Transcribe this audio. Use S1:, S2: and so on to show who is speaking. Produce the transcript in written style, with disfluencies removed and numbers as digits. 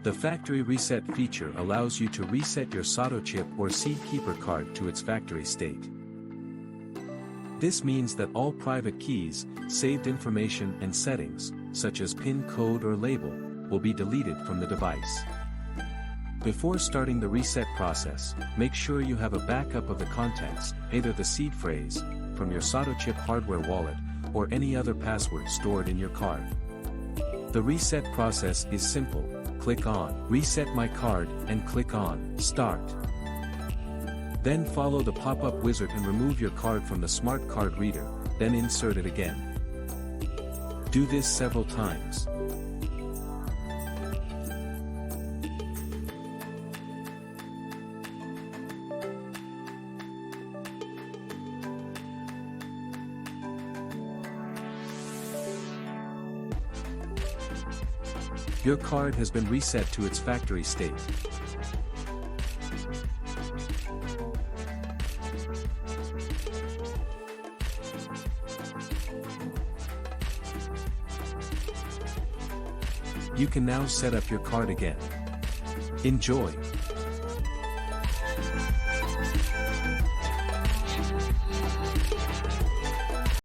S1: The factory reset feature allows you to reset your Satochip or Seedkeeper card to its factory state. This means that all private keys, saved information and settings, such as PIN code or label, will be deleted from the device. Before starting the reset process, make sure you have a backup of the contents, either the seed phrase, from your Satochip hardware wallet, or any other password stored in your card. The reset process is simple. Click on Reset My Card and click on Start. Then follow the pop-up wizard and remove your card from the smart card reader, then insert it again. Do this several times. Your card has been reset to its factory state. You can now set up your card again. Enjoy!